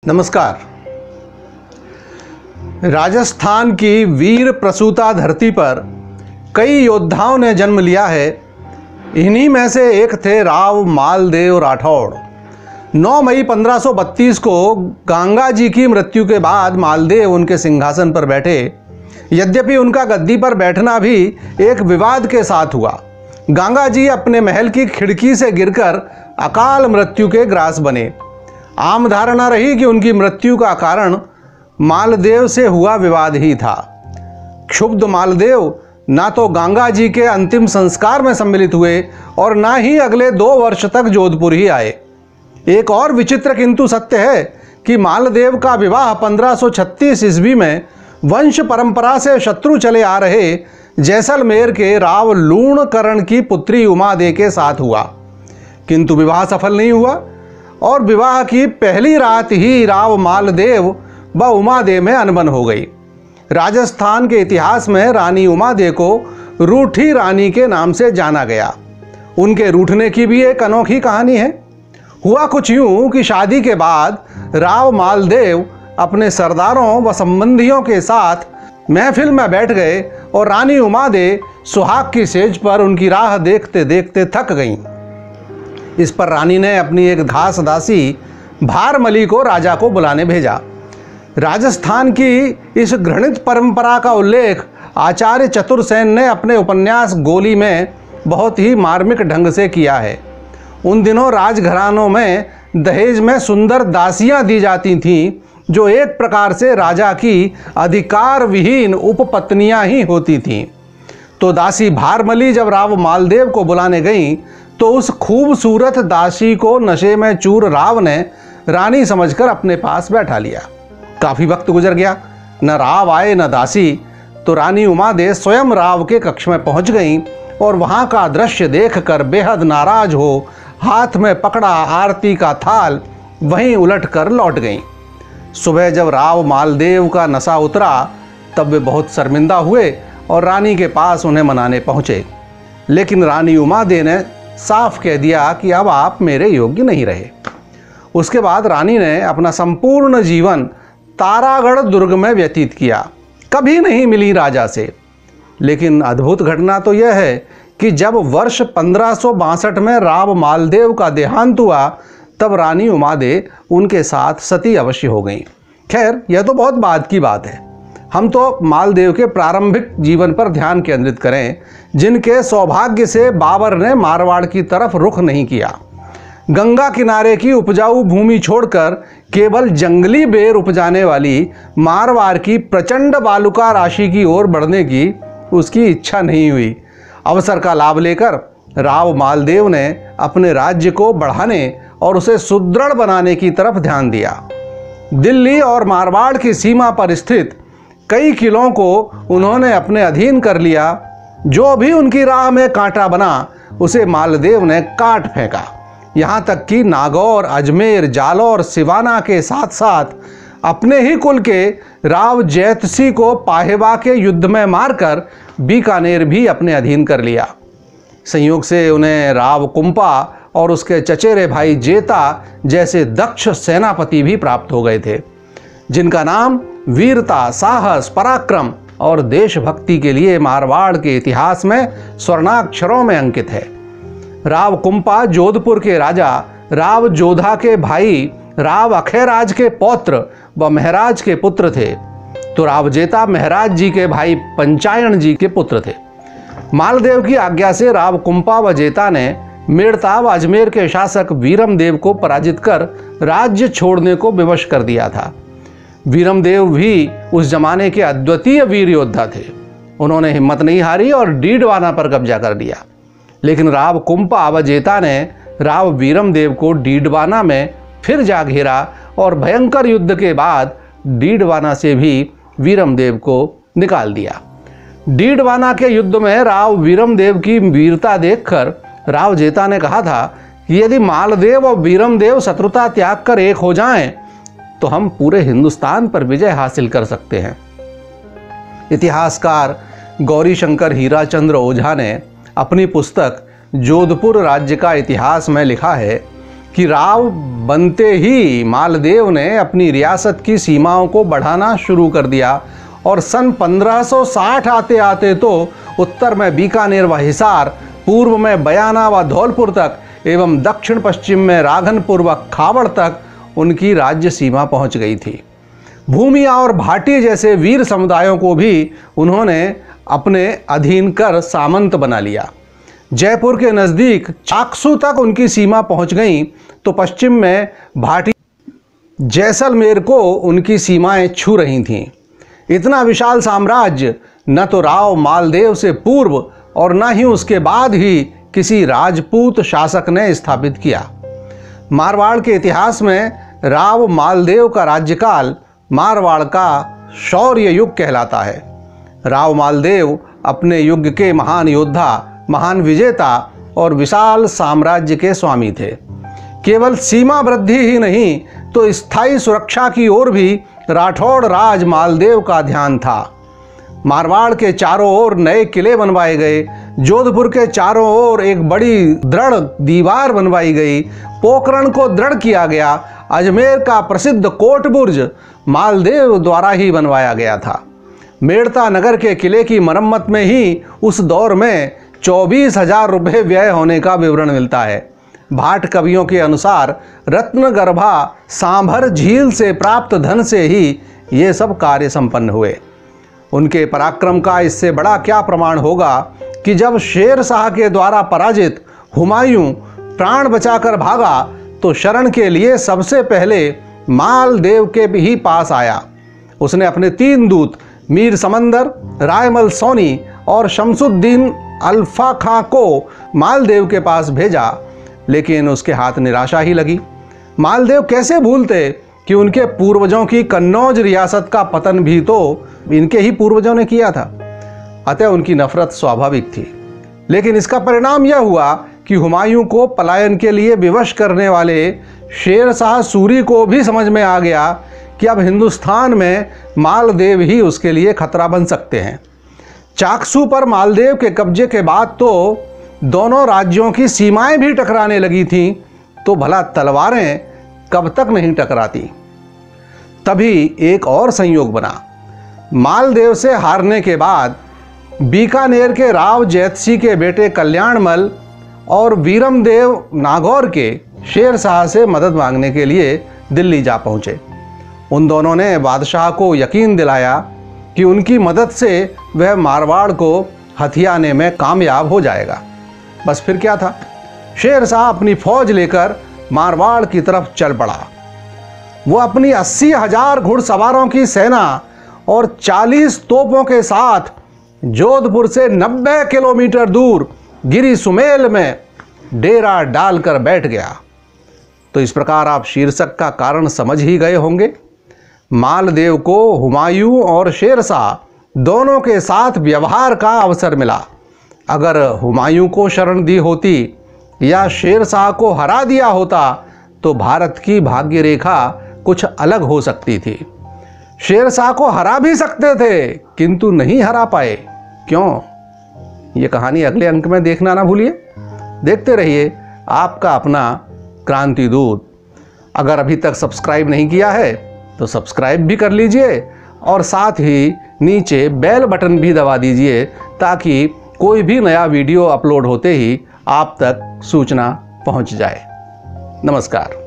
नमस्कार। राजस्थान की वीर प्रसूता धरती पर कई योद्धाओं ने जन्म लिया है। इन्हीं में से एक थे राव मालदेव राठौड़। 9 मई 1532 को गंगा जी की मृत्यु के बाद मालदेव उनके सिंहासन पर बैठे। यद्यपि उनका गद्दी पर बैठना भी एक विवाद के साथ हुआ। गंगा जी अपने महल की खिड़की से गिरकर अकाल मृत्यु के ग्रास बने। आम धारणा रही कि उनकी मृत्यु का कारण मालदेव से हुआ विवाद ही था। क्षुब्ध मालदेव ना तो गंगा जी के अंतिम संस्कार में सम्मिलित हुए और ना ही अगले 2 वर्ष तक जोधपुर ही आए। एक और विचित्र किंतु सत्य है कि मालदेव का विवाह 1536 ईस्वी में वंश परंपरा से शत्रु चले आ रहे जैसलमेर के राव लूणकरण की पुत्री उमादे के साथ हुआ, किंतु विवाह सफल नहीं हुआ और विवाह की पहली रात ही राव मालदेव व उमादे में अनबन हो गई। राजस्थान के इतिहास में रानी उमादे को रूठी रानी के नाम से जाना गया। उनके रूठने की भी एक अनोखी कहानी है। हुआ कुछ यूं कि शादी के बाद राव मालदेव अपने सरदारों व संबंधियों के साथ महफिल में बैठ गए और रानी उमादे सुहाग की सेज पर उनकी राह देखते देखते थक गईं। इस पर रानी ने अपनी एक दास दासी भारमली को राजा को बुलाने भेजा। राजस्थान की इस घृणित परंपरा का उल्लेख आचार्य चतुरसेन ने अपने उपन्यास गोली में बहुत ही मार्मिक ढंग से किया है। उन दिनों राजघरानों में दहेज में सुंदर दासियां दी जाती थीं, जो एक प्रकार से राजा की अधिकार विहीन उपपत्नियां ही होती थीं। तो दासी भारमली जब राव मालदेव को बुलाने गईं तो उस खूबसूरत दासी को नशे में चूर राव ने रानी समझकर अपने पास बैठा लिया। काफी वक्त गुजर गया, न राव आए न दासी। तो रानी उमादे स्वयं राव के कक्ष में पहुंच गईं और वहां का दृश्य देखकर बेहद नाराज हो हाथ में पकड़ा आरती का थाल वहीं उलटकर लौट गईं। सुबह जब राव मालदेव का नशा उतरा तब वे बहुत शर्मिंदा हुए और रानी के पास उन्हें मनाने पहुंचे, लेकिन रानी उमादे ने साफ कह दिया कि अब आप मेरे योग्य नहीं रहे। उसके बाद रानी ने अपना संपूर्ण जीवन तारागढ़ दुर्ग में व्यतीत किया, कभी नहीं मिली राजा से। लेकिन अद्भुत घटना तो यह है कि जब वर्ष 1562 में राव मालदेव का देहांत हुआ तब रानी उमादे उनके साथ सती अवश्य हो गई। खैर, यह तो बहुत बाद की बात है। हम तो मालदेव के प्रारंभिक जीवन पर ध्यान केंद्रित करें, जिनके सौभाग्य से बाबर ने मारवाड़ की तरफ रुख नहीं किया। गंगा किनारे की उपजाऊ भूमि छोड़कर केवल जंगली बेर उपजाने वाली मारवाड़ की प्रचंड बालुका राशि की ओर बढ़ने की उसकी इच्छा नहीं हुई। अवसर का लाभ लेकर राव मालदेव ने अपने राज्य को बढ़ाने और उसे सुदृढ़ बनाने की तरफ ध्यान दिया। दिल्ली और मारवाड़ की सीमा पर स्थित कई किलों को उन्होंने अपने अधीन कर लिया। जो भी उनकी राह में कांटा बना उसे मालदेव ने काट फेंका। यहाँ तक कि नागौर, अजमेर, जालौर, सिवाना के साथ साथ अपने ही कुल के राव जैतसी को पाहेवा के युद्ध में मारकर बीकानेर भी अपने अधीन कर लिया। संयोग से उन्हें राव कुंपा और उसके चचेरे भाई जेता जैसे दक्ष सेनापति भी प्राप्त हो गए थे, जिनका नाम वीरता, साहस, पराक्रम और देशभक्ति के लिए मारवाड़ के इतिहास में स्वर्णाक्षरों में अंकित है। राव कुंपा जोधपुर के राजा राव जोधा के भाई राव अखेराज के पौत्र व महराज के पुत्र थे, तो राव जेता महराज जी के भाई पंचायन जी के पुत्र थे। मालदेव की आज्ञा से राव कुंपा व जेता ने मेड़ता व अजमेर के शासक वीरमदेव को पराजित कर राज्य छोड़ने को विवश कर दिया था। वीरमदेव भी उस जमाने के अद्वितीय वीर योद्धा थे। उन्होंने हिम्मत नहीं हारी और डीडवाना पर कब्जा कर लिया। लेकिन राव कुंपा व जेता ने राव वीरमदेव को डीडवाना में फिर जा घेरा और भयंकर युद्ध के बाद डीडवाना से भी वीरमदेव को निकाल दिया। डीडवाना के युद्ध में राव वीरमदेव की वीरता देखकर राव जेता ने कहा था कि यदि मालदेव और वीरमदेव शत्रुता त्याग कर एक हो जाएं तो हम पूरे हिंदुस्तान पर विजय हासिल कर सकते हैं। इतिहासकार गौरीशंकर हीराचंद्र ओझा ने अपनी पुस्तक जोधपुर राज्य का इतिहास में लिखा है कि राव बनते ही मालदेव ने अपनी रियासत की सीमाओं को बढ़ाना शुरू कर दिया और सन 1560 आते आते तो उत्तर में बीकानेर व हिसार, पूर्व में बयाना व धौलपुर तक एवं दक्षिण पश्चिम में राघनपुर व खावड़ तक उनकी राज्य सीमा पहुंच गई थी। भूमिया और भाटी जैसे वीर समुदायों को भी उन्होंने अपने अधीन कर सामंत बना लिया। जयपुर के नज़दीक चाकसू तक उनकी सीमा पहुंच गई तो पश्चिम में भाटी जैसलमेर को उनकी सीमाएं छू रही थीं। इतना विशाल साम्राज्य न तो राव मालदेव से पूर्व और न ही उसके बाद ही किसी राजपूत शासक ने स्थापित किया। मारवाड़ के इतिहास में राव मालदेव का राज्यकाल मारवाड़ का शौर्य युग कहलाता है। राव मालदेव अपने युग के महान योद्धा, महान विजेता और विशाल साम्राज्य के स्वामी थे। केवल सीमा वृद्धि ही नहीं तो स्थायी सुरक्षा की ओर भी राठौड़ राज मालदेव का ध्यान था। मारवाड़ के चारों ओर नए किले बनवाए गए, जोधपुर के चारों ओर एक बड़ी दृढ़ दीवार बनवाई गई, पोखरण को दृढ़ किया गया, अजमेर का प्रसिद्ध कोट बुर्ज मालदेव द्वारा ही बनवाया गया था। मेड़ता नगर के किले की मरम्मत में ही उस दौर में 24,000 रुपये व्यय होने का विवरण मिलता है। भाट कवियों के अनुसार रत्नगर्भा सांभर झील से प्राप्त धन से ही ये सब कार्य संपन्न हुए। उनके पराक्रम का इससे बड़ा क्या प्रमाण होगा कि जब शेर शाह के द्वारा पराजित हुमायूं प्राण बचाकर भागा तो शरण के लिए सबसे पहले मालदेव के ही पास आया। उसने अपने 3 दूत मीर समंदर, रायमल सोनी और शमसुद्दीन अल्फा खां को मालदेव के पास भेजा, लेकिन उसके हाथ निराशा ही लगी। मालदेव कैसे भूलते कि उनके पूर्वजों की कन्नौज रियासत का पतन भी तो इनके ही पूर्वजों ने किया था। अतः उनकी नफरत स्वाभाविक थी। लेकिन इसका परिणाम यह हुआ कि हुमायूं को पलायन के लिए विवश करने वाले शेर शाह सूरी को भी समझ में आ गया कि अब हिंदुस्तान में मालदेव ही उसके लिए खतरा बन सकते हैं। चाकसू पर मालदेव के कब्जे के बाद तो दोनों राज्यों की सीमाएं भी टकराने लगी थीं, तो भला तलवारें कब तक नहीं टकराती। तभी एक और संयोग बना। मालदेव से हारने के बाद बीकानेर के राव जैतसी के बेटे कल्याणमल और वीरमदेव नागौर के शेर शाह से मदद मांगने के लिए दिल्ली जा पहुंचे। उन दोनों ने बादशाह को यकीन दिलाया कि उनकी मदद से वह मारवाड़ को हथियाने में कामयाब हो जाएगा। बस फिर क्या था, शेर शाह अपनी फौज लेकर मारवाड़ की तरफ चल पड़ा। वो अपनी 80,000 घुड़सवारों की सेना और 40 तोपों के साथ जोधपुर से 90 किलोमीटर दूर गिरी सुमेल में डेरा डालकर बैठ गया। तो इस प्रकार आप शीर्षक का कारण समझ ही गए होंगे। मालदेव को हुमायूं और शेर शाह दोनों के साथ व्यवहार का अवसर मिला। अगर हुमायूं को शरण दी होती या शेर शाह को हरा दिया होता तो भारत की भाग्य रेखा कुछ अलग हो सकती थी। शेर शाह को हरा भी सकते थे किंतु नहीं हरा पाए। क्यों? ये कहानी अगले अंक में देखना ना भूलिए। देखते रहिए आपका अपना क्रांति दूत। अगर अभी तक सब्सक्राइब नहीं किया है तो सब्सक्राइब भी कर लीजिए और साथ ही नीचे बेल बटन भी दबा दीजिए ताकि कोई भी नया वीडियो अपलोड होते ही आप तक सूचना पहुंच जाए। नमस्कार।